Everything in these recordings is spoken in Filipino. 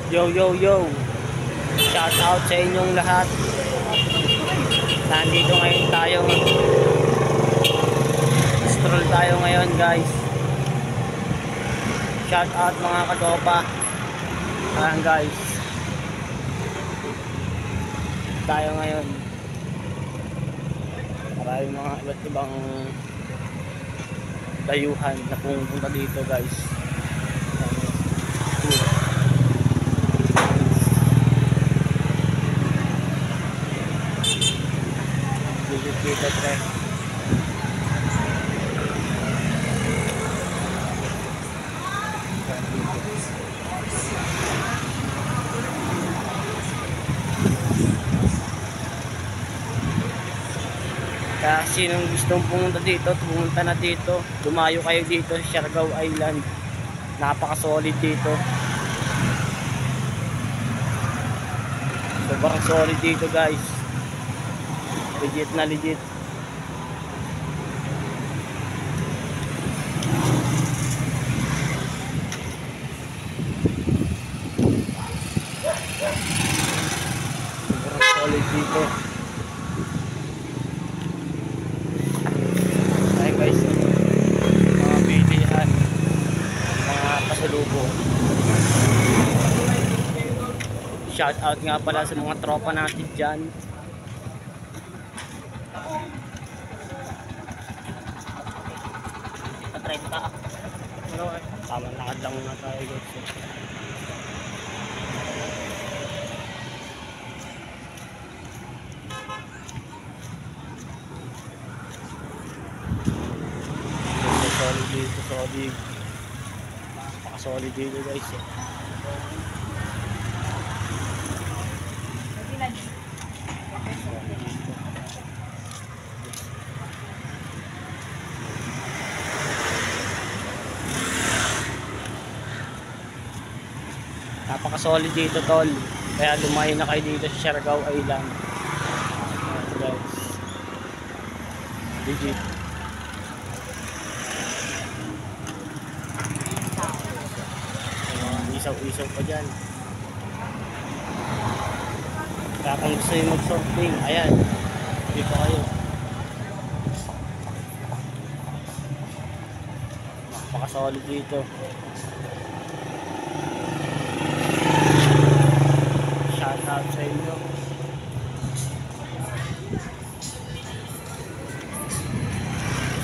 Yo yo yo, shout out sa inyong lahat. Nandito ngayon tayo, stroll tayo ngayon guys. Shout out mga katropa. Ayan guys, tayo ngayon. Maraming mga iba't ibang dayuhan na pumunta dito guys. Dito tre. Kaya sinong gustong pumunta dito, pumunta na dito. Dumayo kayo dito sa Siargao Island. Napaka-solid dito. Sobrang solid dito guys. Legit na legit. Sobrang solid dito. Ayan guys, mga bilihan, mga pasalubong. Shout out nga pala sa mga tropa natin dyan. Tama, lakad lang muna tayo guys. Solid dito, solid. Napaka-solid dito guys. Napaka-solid dito tol. Kaya lumayo na kayo dito sa Siargao Island. Guys. Legit. Isaw-isaw pa dyan. Kaya kung gusto nyo mag-surfing, ayan. Dito kayo. Napaka-solid dito. Shout out sa inyo.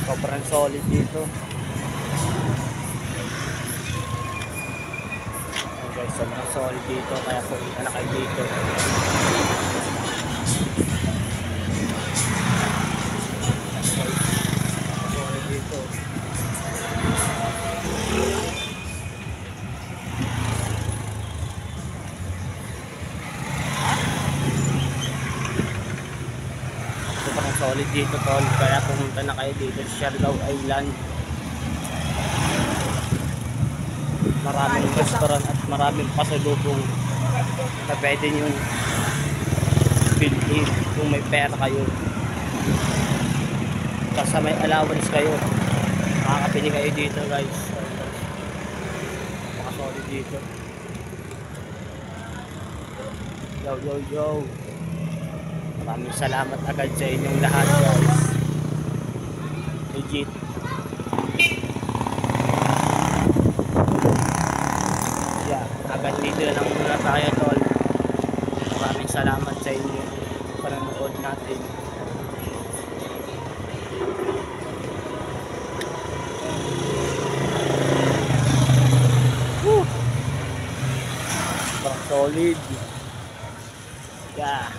Sobrang solid dito. Ayan guys, sobrang solid dito. Kaya punta na kayo dito. Solid dito. Sobrang solid dito tol, kaya pumunta na kayo dito sa Siargao Island. Maraming restaurant at maraming pasalubong na pwede nyo bilhin kung may pera kayo. Kasi may allowance kayo, makakapili kayo dito guys. Maka-solid dito. Yo yo yo, maraming salamat agad sa inyong lahat guys. Legit. Yeah, agad dito na lang muna tayo tol. Maraming salamat sa inyo panonood natin. Woo! Solid. Yeah.